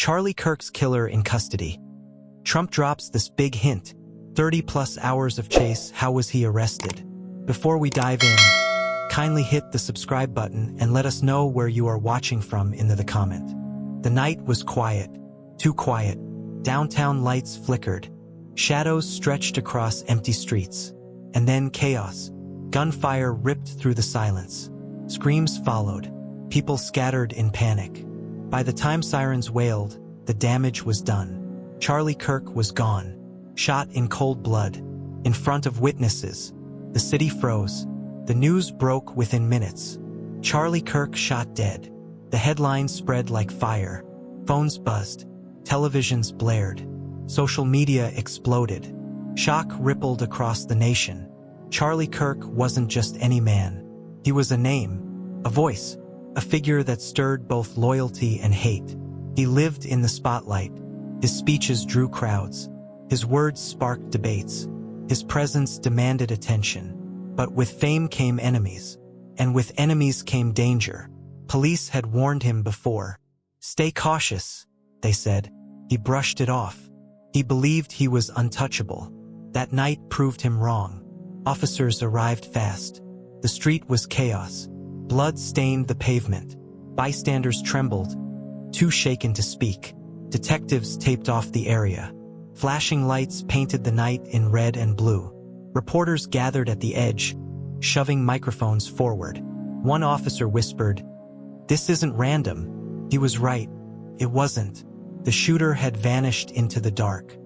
Charlie Kirk's killer in custody. Trump drops this big hint. 30+ hours of chase, how was he arrested? Before we dive in, kindly hit the subscribe button and let us know where you are watching from in the comment. The night was quiet, too quiet. Downtown lights flickered. Shadows stretched across empty streets. And then chaos. Gunfire ripped through the silence. Screams followed. People scattered in panic. By the time sirens wailed, the damage was done. Charlie Kirk was gone. Shot in cold blood. In front of witnesses. The city froze. The news broke within minutes. Charlie Kirk shot dead. The headlines spread like fire. Phones buzzed. Televisions blared. Social media exploded. Shock rippled across the nation. Charlie Kirk wasn't just any man. He was a name, a voice, a figure that stirred both loyalty and hate. He lived in the spotlight. His speeches drew crowds. His words sparked debates. His presence demanded attention. But with fame came enemies. And with enemies came danger. Police had warned him before. Stay cautious, they said. He brushed it off. He believed he was untouchable. That night proved him wrong. Officers arrived fast. The street was chaos. Blood stained the pavement. Bystanders trembled, too shaken to speak. Detectives taped off the area. Flashing lights painted the night in red and blue. Reporters gathered at the edge, shoving microphones forward. One officer whispered, "This isn't random." He was right. It wasn't. The shooter had vanished into the dark.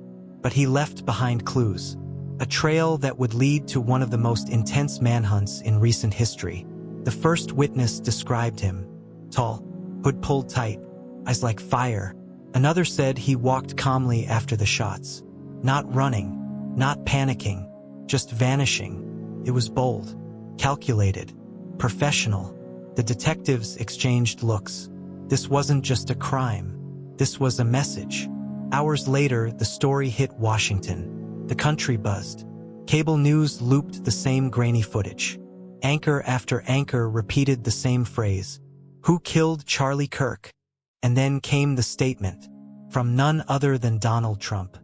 But he left behind clues. A trail that would lead to one of the most intense manhunts in recent history. The first witness described him. Tall, hood pulled tight, eyes like fire. Another said he walked calmly after the shots. Not running, not panicking, just vanishing. It was bold, calculated, professional. The detectives exchanged looks. This wasn't just a crime. This was a message. Hours later, the story hit Washington. The country buzzed. Cable news looped the same grainy footage. Anchor after anchor repeated the same phrase. Who killed Charlie Kirk? And then came the statement. From none other than Donald Trump.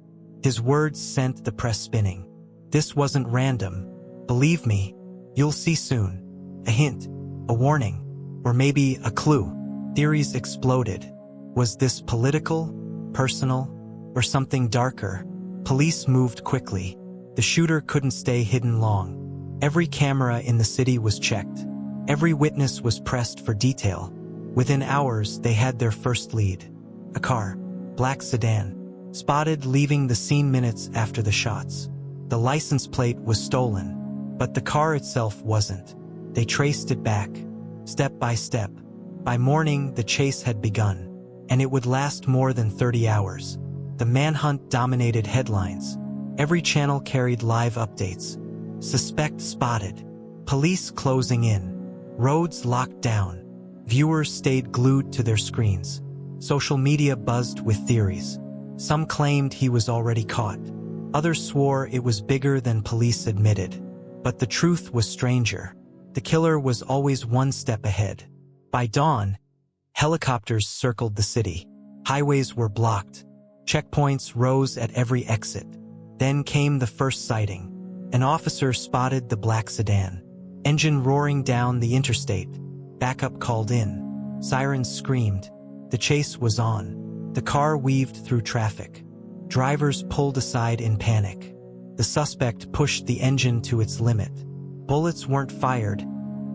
His words sent the press spinning. This wasn't random. Believe me, you'll see soon. A hint, a warning, or maybe a clue. Theories exploded. Was this political, personal, or something darker? Police moved quickly. The shooter couldn't stay hidden long. Every camera in the city was checked. Every witness was pressed for detail. Within hours, they had their first lead. A car, black sedan, spotted leaving the scene minutes after the shots. The license plate was stolen, but the car itself wasn't. They traced it back, step by step. By morning, the chase had begun, and it would last more than 30 hours. The manhunt dominated headlines. Every channel carried live updates. Suspect spotted. Police closing in. Roads locked down. Viewers stayed glued to their screens. Social media buzzed with theories. Some claimed he was already caught. Others swore it was bigger than police admitted. But the truth was stranger. The killer was always one step ahead. By dawn, helicopters circled the city. Highways were blocked. Checkpoints rose at every exit. Then came the first sighting. An officer spotted the black sedan. Engine roaring down the interstate. Backup called in. Sirens screamed. The chase was on. The car weaved through traffic. Drivers pulled aside in panic. The suspect pushed the engine to its limit. Bullets weren't fired,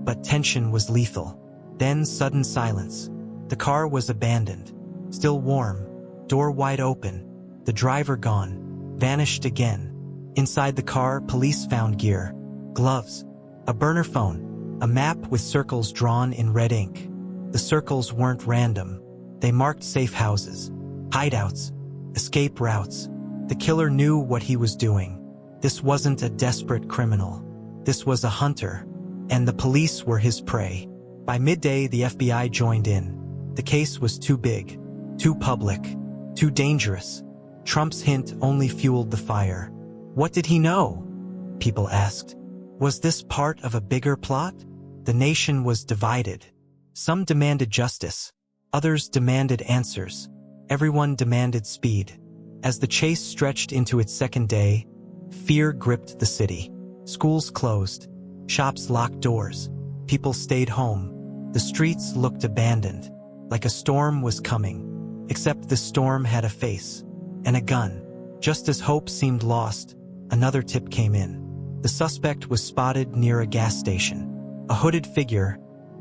but tension was lethal. Then sudden silence. The car was abandoned. Still warm. Door wide open. The driver gone. Vanished again. Inside the car, police found gear. Gloves. A burner phone. A map with circles drawn in red ink. The circles weren't random. They marked safe houses, hideouts, escape routes. The killer knew what he was doing. This wasn't a desperate criminal. This was a hunter. And the police were his prey. By midday, the FBI joined in. The case was too big, too public, too dangerous. Trump's hint only fueled the fire. What did he know? People asked. Was this part of a bigger plot? The nation was divided. Some demanded justice. Others demanded answers. Everyone demanded speed. As the chase stretched into its second day, fear gripped the city. Schools closed. Shops locked doors. People stayed home. The streets looked abandoned, like a storm was coming. Except the storm had a face and a gun. Just as hope seemed lost, another tip came in. The suspect was spotted near a gas station. A hooded figure,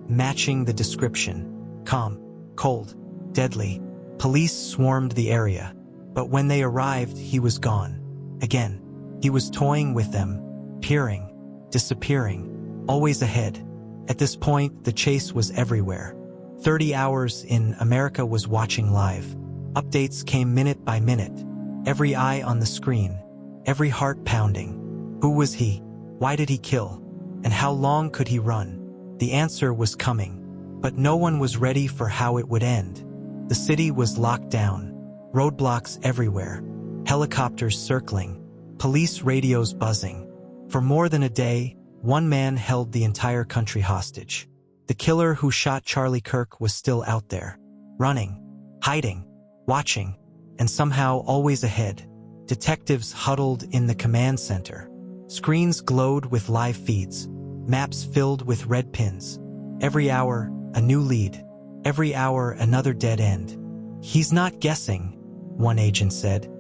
matching the description. Calm, cold, deadly. Police swarmed the area, but when they arrived, he was gone. Again, he was toying with them, peering, disappearing, always ahead. At this point, the chase was everywhere. 30 hours in, America was watching live. Updates came minute by minute. Every eye on the screen, every heart pounding. Who was he? Why did he kill? And how long could he run? The answer was coming, but no one was ready for how it would end. The city was locked down, roadblocks everywhere, helicopters circling, police radios buzzing. For more than a day, one man held the entire country hostage. The killer who shot Charlie Kirk was still out there, running, hiding, watching, and somehow always ahead. Detectives huddled in the command center. Screens glowed with live feeds, maps filled with red pins. Every hour, a new lead. Every hour, another dead end. He's not guessing, one agent said.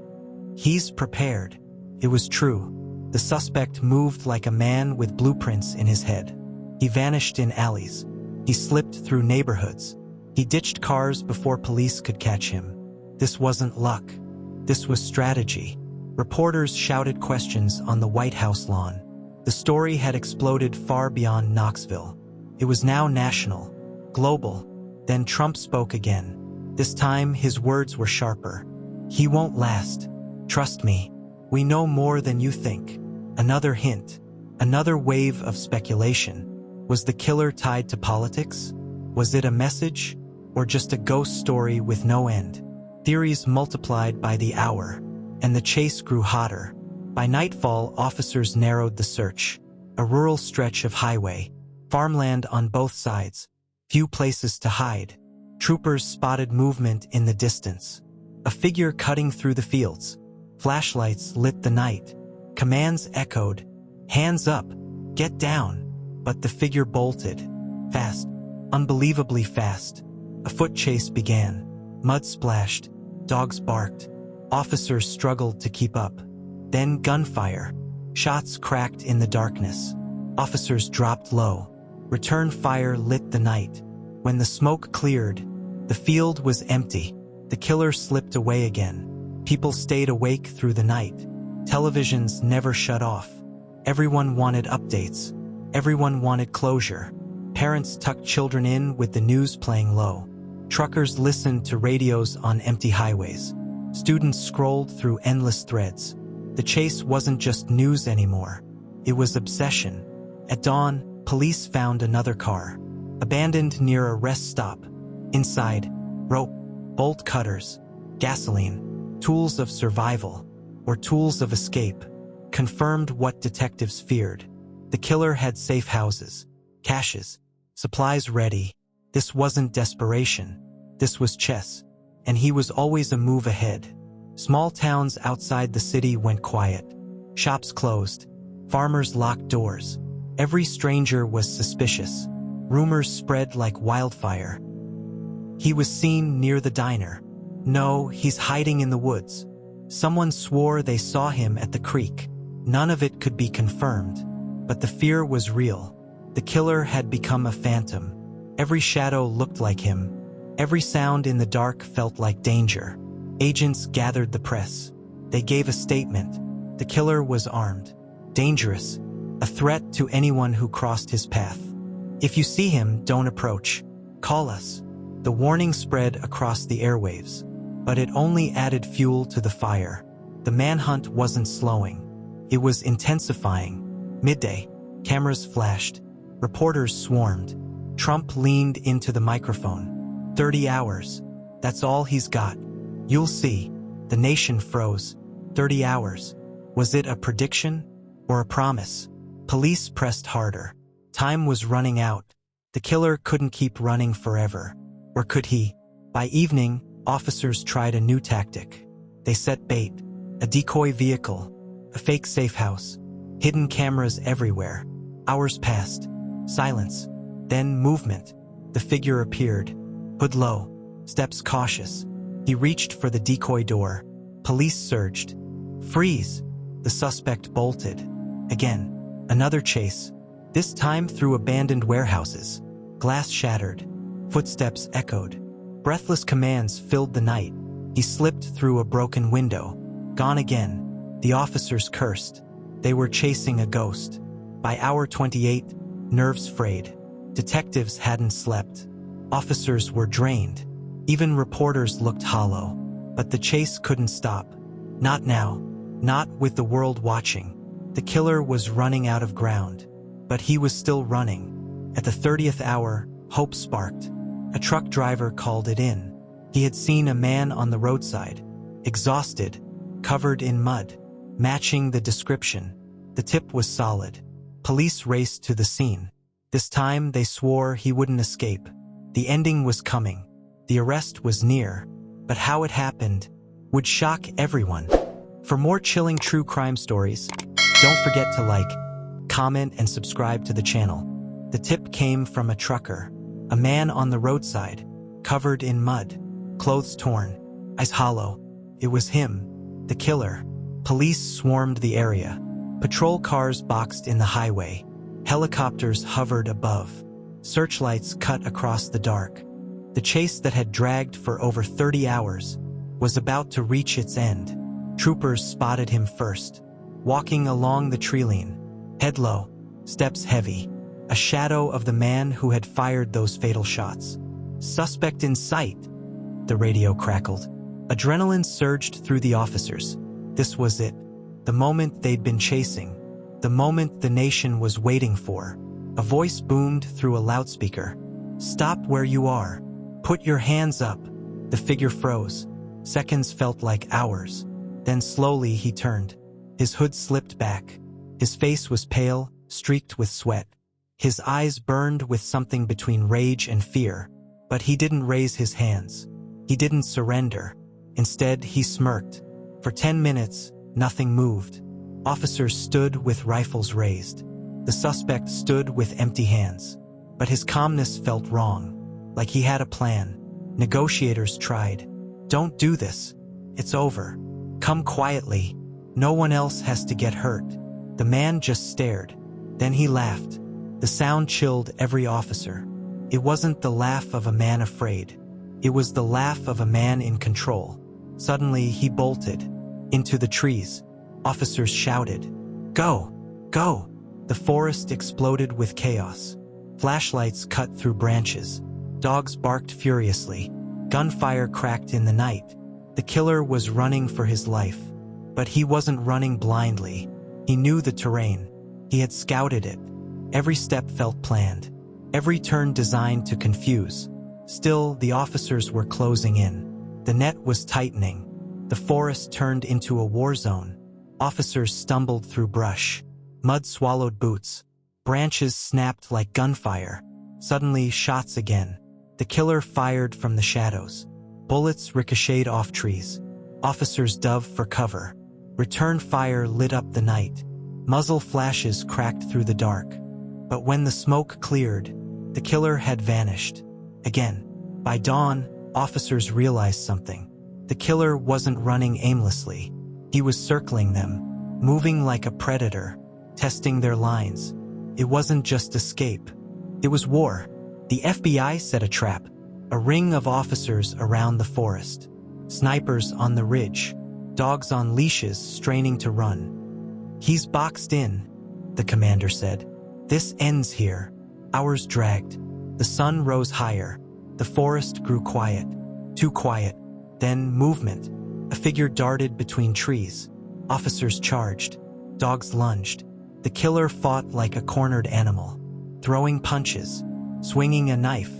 He's prepared. It was true. The suspect moved like a man with blueprints in his head. He vanished in alleys. He slipped through neighborhoods. He ditched cars before police could catch him. This wasn't luck. This was strategy. Reporters shouted questions on the White House lawn. The story had exploded far beyond Knoxville. It was now national, global. Then Trump spoke again. This time, his words were sharper. He won't last. Trust me. We know more than you think. Another hint. Another wave of speculation. Was the killer tied to politics? Was it a message? Or just a ghost story with no end? Theories multiplied by the hour, and the chase grew hotter. By nightfall, officers narrowed the search. A rural stretch of highway, farmland on both sides, few places to hide. Troopers spotted movement in the distance. A figure cutting through the fields. Flashlights lit the night. Commands echoed. Hands up. Get down. But the figure bolted. Fast. Unbelievably fast. A foot chase began. Mud splashed. Dogs barked. Officers struggled to keep up. Then gunfire. Shots cracked in the darkness. Officers dropped low. Return fire lit the night. When the smoke cleared, the field was empty. The killer slipped away again. People stayed awake through the night. Televisions never shut off. Everyone wanted updates. Everyone wanted closure. Parents tucked children in with the news playing low. Truckers listened to radios on empty highways. Students scrolled through endless threads. The chase wasn't just news anymore. It was obsession. At dawn, police found another car, abandoned near a rest stop. Inside, rope, bolt cutters, gasoline, tools of survival, or tools of escape, confirmed what detectives feared. The killer had safe houses, caches, supplies ready. This wasn't desperation. This was chess, and he was always a move ahead. Small towns outside the city went quiet. Shops closed. Farmers locked doors. Every stranger was suspicious. Rumors spread like wildfire. He was seen near the diner. No, he's hiding in the woods. Someone swore they saw him at the creek. None of it could be confirmed, but the fear was real. The killer had become a phantom. Every shadow looked like him. Every sound in the dark felt like danger. Agents gathered the press. They gave a statement. The killer was armed, dangerous, a threat to anyone who crossed his path. If you see him, don't approach. Call us. The warning spread across the airwaves, but it only added fuel to the fire. The manhunt wasn't slowing. It was intensifying. Midday, cameras flashed. Reporters swarmed. Trump leaned into the microphone. 30 hours. That's all he's got. You'll see. The nation froze. 30 hours. Was it a prediction or a promise? Police pressed harder. Time was running out. The killer couldn't keep running forever. Or could he? By evening, officers tried a new tactic. They set bait, a decoy vehicle, a fake safe house, hidden cameras everywhere. Hours passed. Silence. Then movement. The figure appeared. Hood low, steps cautious. He reached for the decoy door. Police surged. Freeze! The suspect bolted. Again. Another chase. This time through abandoned warehouses. Glass shattered. Footsteps echoed. Breathless commands filled the night. He slipped through a broken window. Gone again. The officers cursed. They were chasing a ghost. By hour 28, nerves frayed. Detectives hadn't slept. Officers were drained. Even reporters looked hollow. But the chase couldn't stop. Not now. Not with the world watching. The killer was running out of ground. But he was still running. At the 30th hour, hope sparked. A truck driver called it in. He had seen a man on the roadside, exhausted, covered in mud, matching the description. The tip was solid. Police raced to the scene. This time they swore he wouldn't escape. The ending was coming. The arrest was near. But how it happened would shock everyone. For more chilling true crime stories, don't forget to like, comment, and subscribe to the channel. The tip came from a trucker, a man on the roadside, covered in mud, clothes torn, eyes hollow. It was him, the killer. Police swarmed the area. Patrol cars boxed in the highway. Helicopters hovered above. Searchlights cut across the dark. The chase that had dragged for over 30 hours was about to reach its end. Troopers spotted him first, walking along the tree line, head low, steps heavy, a shadow of the man who had fired those fatal shots. Suspect in sight, the radio crackled. Adrenaline surged through the officers. This was it, the moment they'd been chasing, the moment the nation was waiting for. A voice boomed through a loudspeaker. "Stop where you are. Put your hands up." The figure froze. Seconds felt like hours. Then slowly he turned. His hood slipped back. His face was pale, streaked with sweat. His eyes burned with something between rage and fear. But he didn't raise his hands. He didn't surrender. Instead, he smirked. For 10 minutes, nothing moved. Officers stood with rifles raised. The suspect stood with empty hands. But his calmness felt wrong, like he had a plan. Negotiators tried. "Don't do this. It's over. Come quietly. No one else has to get hurt." The man just stared. Then he laughed. The sound chilled every officer. It wasn't the laugh of a man afraid. It was the laugh of a man in control. Suddenly, he bolted. Into the trees. Officers shouted, "Go! Go!" The forest exploded with chaos. Flashlights cut through branches. Dogs barked furiously. Gunfire cracked in the night. The killer was running for his life. But he wasn't running blindly. He knew the terrain. He had scouted it. Every step felt planned. Every turn designed to confuse. Still, the officers were closing in. The net was tightening. The forest turned into a war zone. Officers stumbled through brush. Mud swallowed boots. Branches snapped like gunfire. Suddenly, shots again. The killer fired from the shadows. Bullets ricocheted off trees. Officers dove for cover. Return fire lit up the night. Muzzle flashes cracked through the dark. But when the smoke cleared, the killer had vanished. Again. By dawn, officers realized something. The killer wasn't running aimlessly. He was circling them, moving like a predator, testing their lines. It wasn't just escape. It was war. The FBI set a trap. A ring of officers around the forest. Snipers on the ridge. Dogs on leashes straining to run. "He's boxed in," the commander said. "This ends here." Hours dragged. The sun rose higher. The forest grew quiet. Too quiet. Then movement. A figure darted between trees. Officers charged. Dogs lunged. The killer fought like a cornered animal. Throwing punches. Swinging a knife.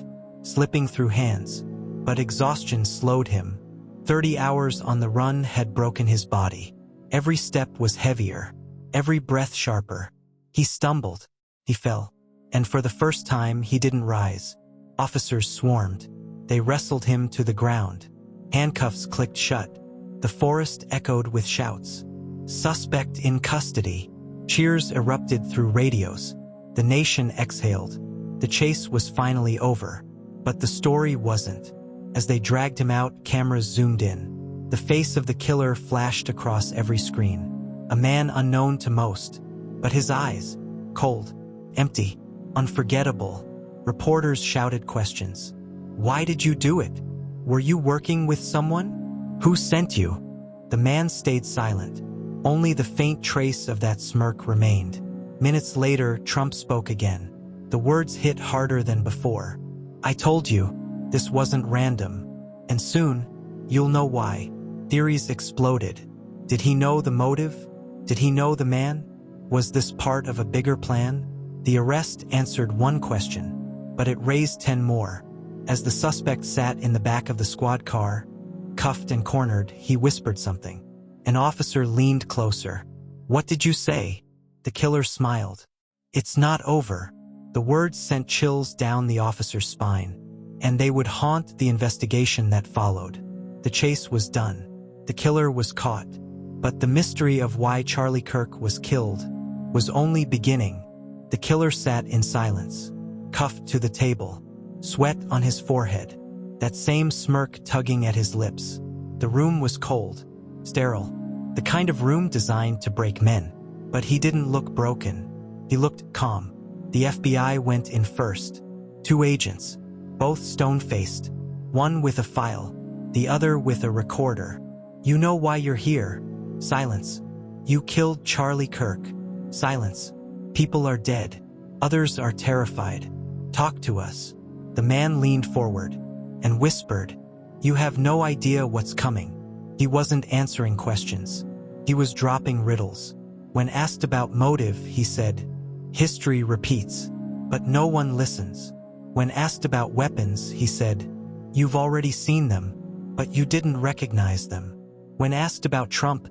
Slipping through hands. But exhaustion slowed him. 30 hours on the run had broken his body. Every step was heavier. Every breath sharper. He stumbled. He fell. And for the first time, he didn't rise. Officers swarmed. They wrestled him to the ground. Handcuffs clicked shut. The forest echoed with shouts. Suspect in custody. Cheers erupted through radios. The nation exhaled. The chase was finally over. But the story wasn't. As they dragged him out, cameras zoomed in. The face of the killer flashed across every screen. A man unknown to most. But his eyes, cold, empty, unforgettable. Reporters shouted questions. Why did you do it? Were you working with someone? Who sent you? The man stayed silent. Only the faint trace of that smirk remained. Minutes later, Trump spoke again. The words hit harder than before. I told you, this wasn't random. And soon, you'll know why. Theories exploded. Did he know the motive? Did he know the man? Was this part of a bigger plan? The arrest answered one question, but it raised 10 more. As the suspect sat in the back of the squad car, cuffed and cornered, he whispered something. An officer leaned closer. What did you say? The killer smiled. It's not over. The words sent chills down the officer's spine, and they would haunt the investigation that followed. The chase was done. The killer was caught. But the mystery of why Charlie Kirk was killed was only beginning. The killer sat in silence, cuffed to the table, sweat on his forehead, that same smirk tugging at his lips. The room was cold, sterile, the kind of room designed to break men. But he didn't look broken. He looked calm. The FBI went in first. 2 agents, both stone-faced, one with a file, the other with a recorder. You know why you're here? Silence. You killed Charlie Kirk. Silence. People are dead. Others are terrified. Talk to us. The man leaned forward and whispered, You have no idea what's coming. He wasn't answering questions. He was dropping riddles. When asked about motive, he said, History repeats, but no one listens. When asked about weapons, he said, You've already seen them, but you didn't recognize them. When asked about Trump,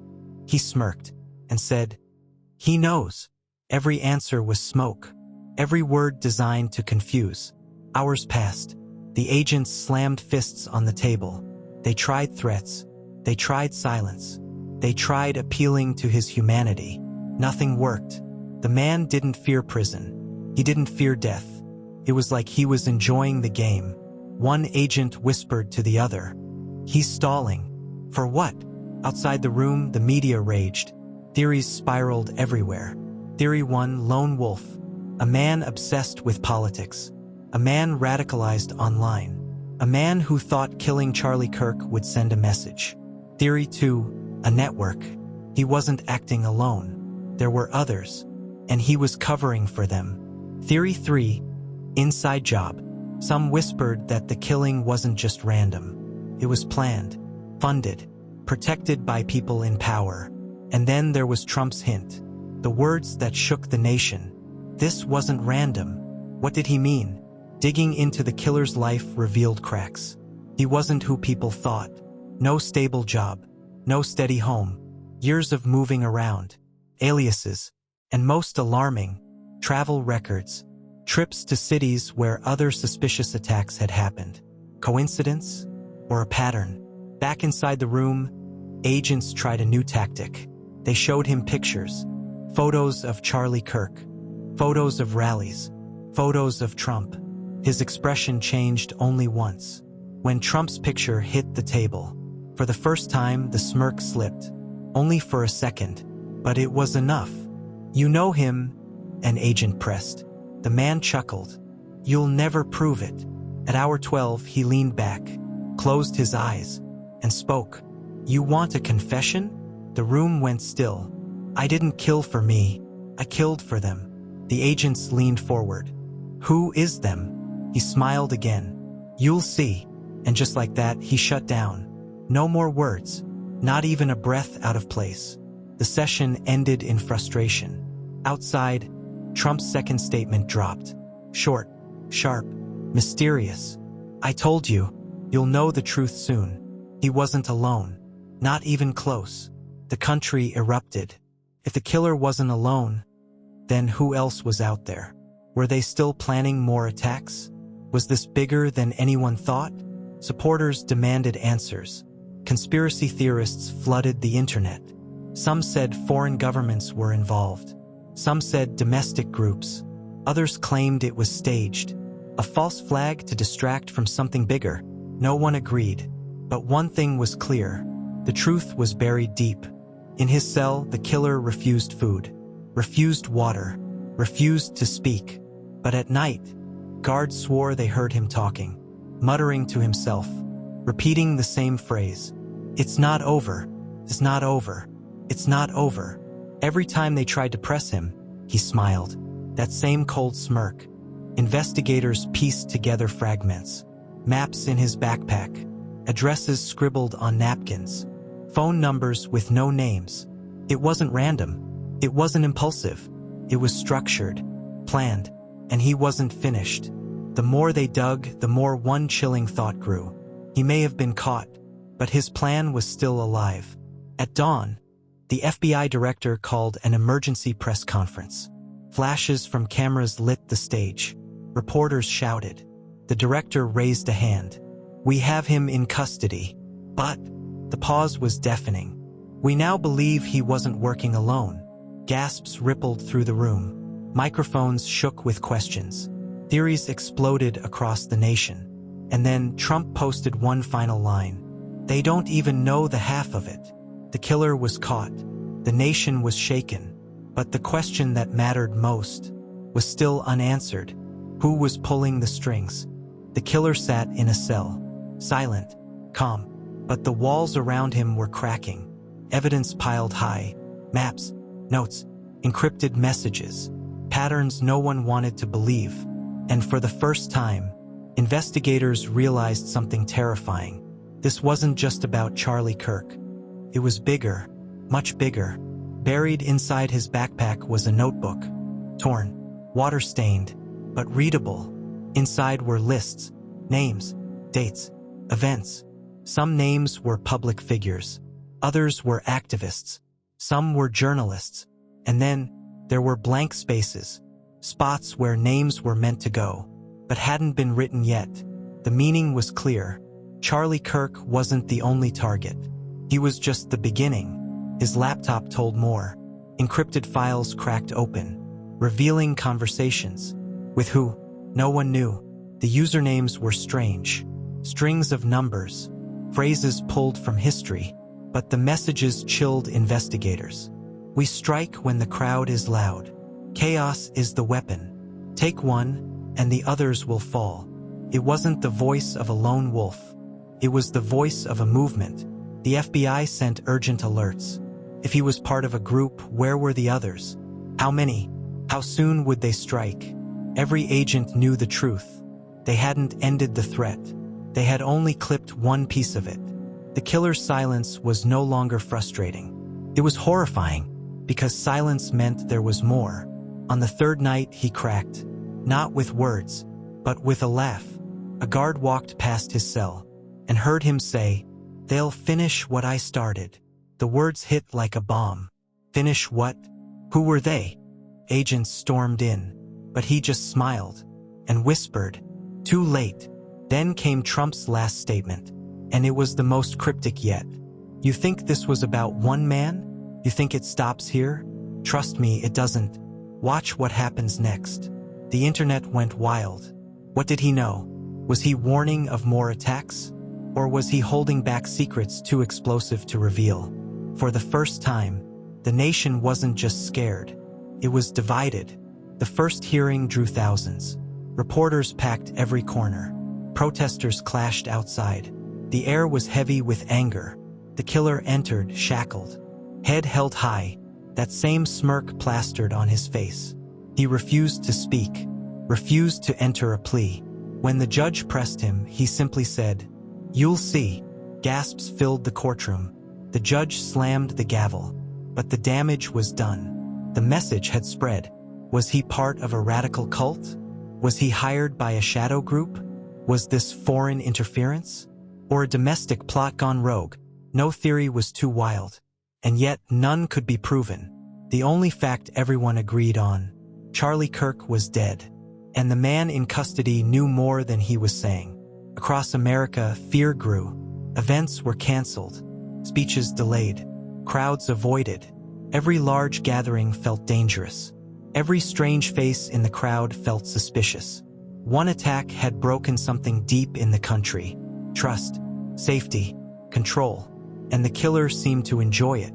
he smirked and said, He knows. Every answer was smoke. Every word designed to confuse. Hours passed. The agents slammed fists on the table. They tried threats. They tried silence. They tried appealing to his humanity. Nothing worked. The man didn't fear prison. He didn't fear death. It was like he was enjoying the game. One agent whispered to the other, He's stalling. For what? Outside the room, the media raged. Theories spiraled everywhere. Theory 1, Lone Wolf. A man obsessed with politics. A man radicalized online. A man who thought killing Charlie Kirk would send a message. Theory 2, a network. He wasn't acting alone. There were others, and he was covering for them. Theory 3, inside job. Some whispered that the killing wasn't just random. It was planned, funded, protected by people in power. And then there was Trump's hint. The words that shook the nation. This wasn't random. What did he mean? Digging into the killer's life revealed cracks. He wasn't who people thought. No stable job. No steady home. Years of moving around. Aliases. And most alarming, travel records. Trips to cities where other suspicious attacks had happened. Coincidence? Or a pattern? Back inside the room, agents tried a new tactic. They showed him pictures. Photos of Charlie Kirk. Photos of rallies. Photos of Trump. His expression changed only once. When Trump's picture hit the table. For the first time, the smirk slipped. Only for a second. But it was enough. You know him, an agent pressed. The man chuckled. You'll never prove it. At hour 12, he leaned back, closed his eyes, and spoke. You want a confession? The room went still. I didn't kill for me. I killed for them. The agents leaned forward. Who is them? He smiled again. You'll see. And just like that, he shut down. No more words. Not even a breath out of place. The session ended in frustration. Outside, Trump's second statement dropped. Short, sharp, mysterious. I told you, you'll know the truth soon. He wasn't alone. Not even close. The country erupted. If the killer wasn't alone, then who else was out there? Were they still planning more attacks? Was this bigger than anyone thought? Supporters demanded answers. Conspiracy theorists flooded the internet. Some said foreign governments were involved. Some said domestic groups. Others claimed it was staged. A false flag to distract from something bigger. No one agreed. But one thing was clear. The truth was buried deep. In his cell, the killer refused food, refused water, refused to speak. But at night, guards swore they heard him talking, muttering to himself, repeating the same phrase. "It's not over. It's not over. It's not over." Every time they tried to press him, he smiled. That same cold smirk. Investigators pieced together fragments. Maps in his backpack. Addresses scribbled on napkins. Phone numbers with no names. It wasn't random. It wasn't impulsive. It was structured, planned, and he wasn't finished. The more they dug, the more one chilling thought grew. He may have been caught, but his plan was still alive. At dawn, the FBI director called an emergency press conference. Flashes from cameras lit the stage. Reporters shouted. The director raised a hand. "We have him in custody." But the pause was deafening. "We now believe he wasn't working alone." Gasps rippled through the room. Microphones shook with questions. Theories exploded across the nation. And then Trump posted one final line. "They don't even know the half of it." The killer was caught. The nation was shaken. But the question that mattered most was still unanswered. Who was pulling the strings? The killer sat in a cell, silent, calm, but the walls around him were cracking. Evidence piled high. Maps, notes, encrypted messages, patterns no one wanted to believe. And for the first time, investigators realized something terrifying. This wasn't just about Charlie Kirk. It was bigger, much bigger. Buried inside his backpack was a notebook. Torn, water-stained, but readable. Inside were lists, names, dates, events. Some names were public figures. Others were activists. Some were journalists. And then there were blank spaces, spots where names were meant to go, but hadn't been written yet. The meaning was clear. Charlie Kirk wasn't the only target. He was just the beginning. His laptop told more. Encrypted files cracked open, revealing conversations. With who? No one knew. The usernames were strange. Strings of numbers, phrases pulled from history, but the messages chilled investigators. "We strike when the crowd is loud. Chaos is the weapon. Take one, and the others will fall." It wasn't the voice of a lone wolf. It was the voice of a movement. The FBI sent urgent alerts. If he was part of a group, where were the others? How many? How soon would they strike? Every agent knew the truth. They hadn't ended the threat. They had only clipped one piece of it. The killer's silence was no longer frustrating. It was horrifying, because silence meant there was more. On the third night, he cracked. Not with words, but with a laugh. A guard walked past his cell and heard him say, "They'll finish what I started." The words hit like a bomb. Finish what? Who were they? Agents stormed in, but he just smiled and whispered, "Too late." Then came Trump's last statement, and it was the most cryptic yet. "You think this was about one man? You think it stops here? Trust me, it doesn't. Watch what happens next." The internet went wild. What did he know? Was he warning of more attacks? Or was he holding back secrets too explosive to reveal? For the first time, the nation wasn't just scared. It was divided. The first hearing drew thousands. Reporters packed every corner. Protesters clashed outside. The air was heavy with anger. The killer entered, shackled, head held high, that same smirk plastered on his face. He refused to speak, refused to enter a plea. When the judge pressed him, he simply said, "You'll see." Gasps filled the courtroom. The judge slammed the gavel. But the damage was done. The message had spread. Was he part of a radical cult? Was he hired by a shadow group? Was this foreign interference? Or a domestic plot gone rogue? No theory was too wild. And yet none could be proven. The only fact everyone agreed on: Charlie Kirk was dead. And the man in custody knew more than he was saying. Across America, fear grew. Events were canceled, speeches delayed, crowds avoided. Every large gathering felt dangerous. Every strange face in the crowd felt suspicious. One attack had broken something deep in the country: trust, safety, control, and the killer seemed to enjoy it.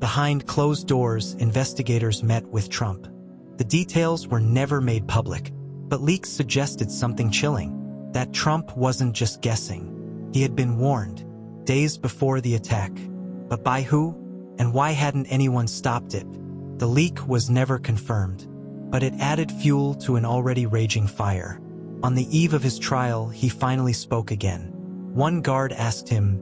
Behind closed doors, investigators met with Trump. The details were never made public, but leaks suggested something chilling: that Trump wasn't just guessing. He had been warned, days before the attack. But by who? And why hadn't anyone stopped it? The leak was never confirmed, but it added fuel to an already raging fire. On the eve of his trial, he finally spoke again. One guard asked him,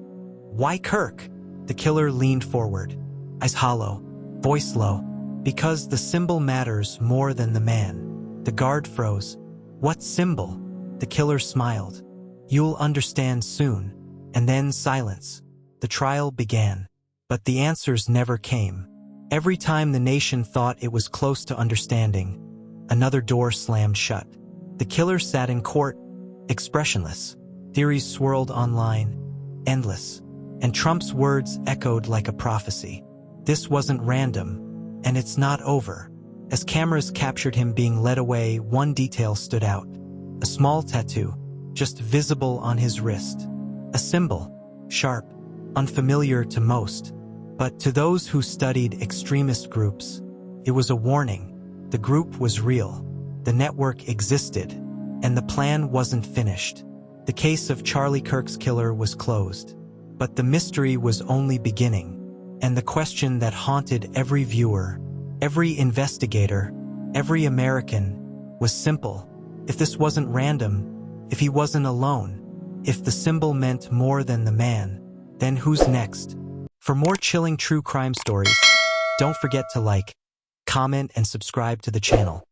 "Why Kirk?" The killer leaned forward, eyes hollow, voice low. "Because the symbol matters more than the man." The guard froze. "What symbol?" The killer smiled. "You'll understand soon." And then silence. The trial began. But the answers never came. Every time the nation thought it was close to understanding, another door slammed shut. The killer sat in court, expressionless. Theories swirled online, endless. And Trump's words echoed like a prophecy. This wasn't random, and it's not over. As cameras captured him being led away, one detail stood out. A small tattoo, just visible on his wrist. A symbol, sharp, unfamiliar to most. But to those who studied extremist groups, it was a warning. The group was real. The network existed, and the plan wasn't finished. The case of Charlie Kirk's killer was closed. But the mystery was only beginning, and the question that haunted every viewer, every investigator, every American, was simple. If this wasn't random, if he wasn't alone, if the symbol meant more than the man, then who's next? For more chilling true crime stories, don't forget to like, comment, and subscribe to the channel.